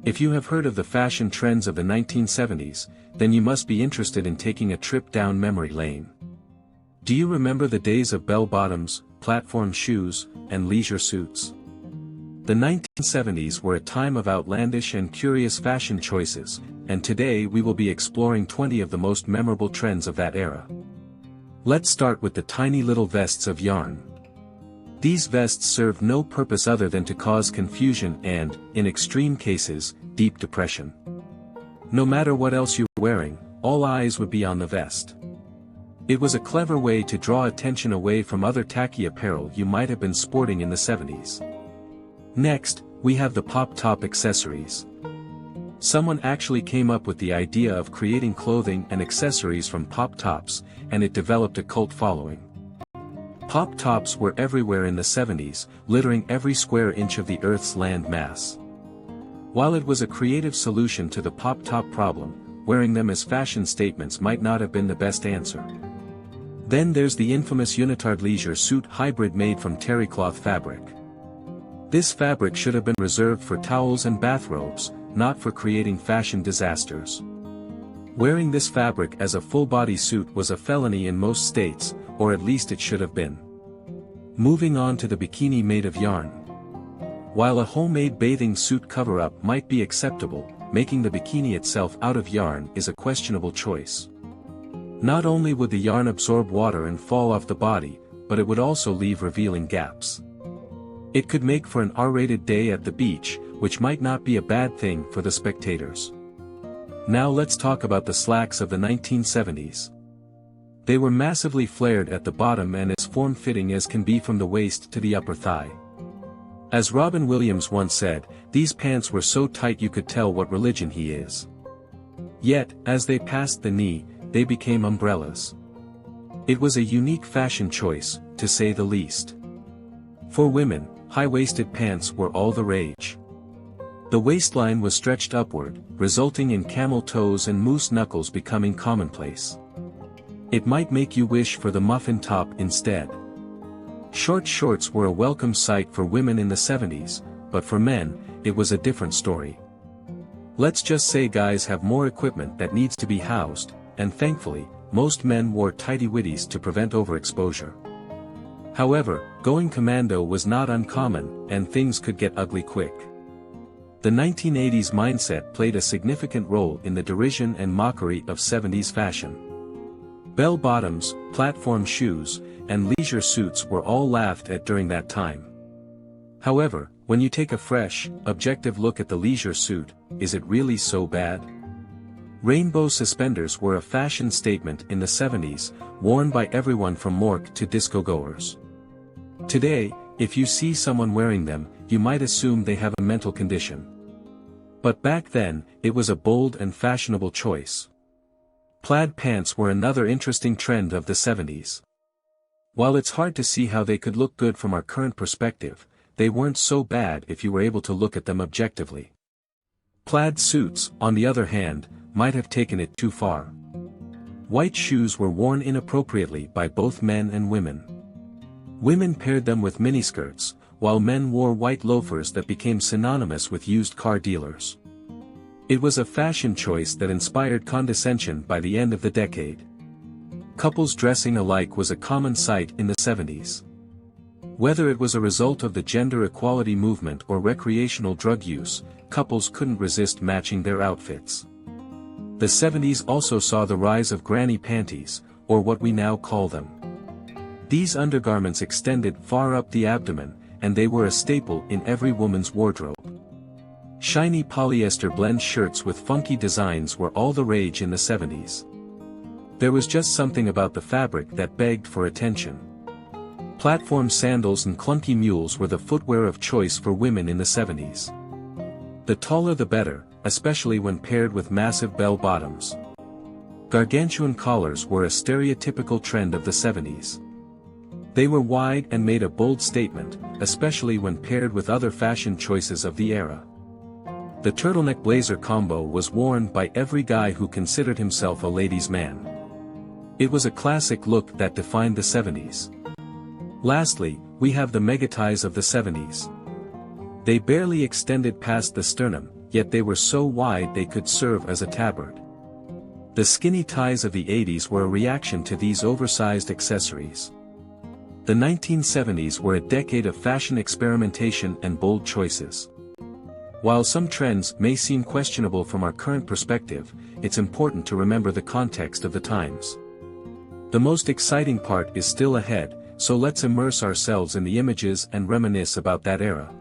If you have heard of the fashion trends of the 1970s, then you must be interested in taking a trip down memory lane. Do you remember the days of bell-bottoms, platform shoes, and leisure suits? The 1970s were a time of outlandish and curious fashion choices, and today we will be exploring 20 of the most memorable trends of that era. Let's start with the tiny little vests of yarn. These vests served no purpose other than to cause confusion and, in extreme cases, deep depression. No matter what else you were wearing, all eyes would be on the vest. It was a clever way to draw attention away from other tacky apparel you might have been sporting in the 70s. Next, we have the pop-top accessories. Someone actually came up with the idea of creating clothing and accessories from pop-tops, and it developed a cult following. Pop-tops were everywhere in the 70s, littering every square inch of the Earth's land mass. While it was a creative solution to the pop-top problem, wearing them as fashion statements might not have been the best answer. Then there's the infamous unitard leisure suit hybrid made from terry cloth fabric. This fabric should have been reserved for towels and bathrobes, not for creating fashion disasters. Wearing this fabric as a full-body suit was a felony in most states, or at least it should have been. Moving on to the bikini made of yarn. While a homemade bathing suit cover-up might be acceptable, making the bikini itself out of yarn is a questionable choice. Not only would the yarn absorb water and fall off the body, but it would also leave revealing gaps. It could make for an R-rated day at the beach, which might not be a bad thing for the spectators. Now let's talk about the slacks of the 1970s. They were massively flared at the bottom and as form-fitting as can be from the waist to the upper thigh. As Robin Williams once said, these pants were so tight you could tell what religion he is. Yet, as they passed the knee, they became umbrellas. It was a unique fashion choice, to say the least. For women, high-waisted pants were all the rage. The waistline was stretched upward, resulting in camel toes and moose knuckles becoming commonplace. It might make you wish for the muffin top instead. Short shorts were a welcome sight for women in the 70s, but for men, it was a different story. Let's just say guys have more equipment that needs to be housed, and thankfully, most men wore tighty-whities to prevent overexposure. However, going commando was not uncommon, and things could get ugly quick. The 1980s mindset played a significant role in the derision and mockery of 70s fashion. Bell-bottoms, platform shoes, and leisure suits were all laughed at during that time. However, when you take a fresh, objective look at the leisure suit, is it really so bad? Rainbow suspenders were a fashion statement in the 70s, worn by everyone from morgue to disco-goers. Today, if you see someone wearing them, you might assume they have a mental condition. But back then, it was a bold and fashionable choice. Plaid pants were another interesting trend of the 70s. While it's hard to see how they could look good from our current perspective, they weren't so bad if you were able to look at them objectively. Plaid suits, on the other hand, might have taken it too far. White shoes were worn inappropriately by both men and women. Women paired them with miniskirts, while men wore white loafers that became synonymous with used car dealers. It was a fashion choice that inspired condescension by the end of the decade. Couples dressing alike was a common sight in the 70s. Whether it was a result of the gender equality movement or recreational drug use, couples couldn't resist matching their outfits. The 70s also saw the rise of granny panties, or what we now call them. These undergarments extended far up the abdomen, and they were a staple in every woman's wardrobe. Shiny polyester blend shirts with funky designs were all the rage in the 70s. There was just something about the fabric that begged for attention. Platform sandals and clunky mules were the footwear of choice for women in the 70s. The taller the better, especially when paired with massive bell-bottoms. Gargantuan collars were a stereotypical trend of the 70s. They were wide and made a bold statement, especially when paired with other fashion choices of the era. The turtleneck blazer combo was worn by every guy who considered himself a ladies' man. It was a classic look that defined the 70s. Lastly, we have the mega ties of the 70s. They barely extended past the sternum, yet they were so wide they could serve as a tabard. The skinny ties of the 80s were a reaction to these oversized accessories. The 1970s were a decade of fashion experimentation and bold choices. While some trends may seem questionable from our current perspective, it's important to remember the context of the times. The most exciting part is still ahead, so let's immerse ourselves in the images and reminisce about that era.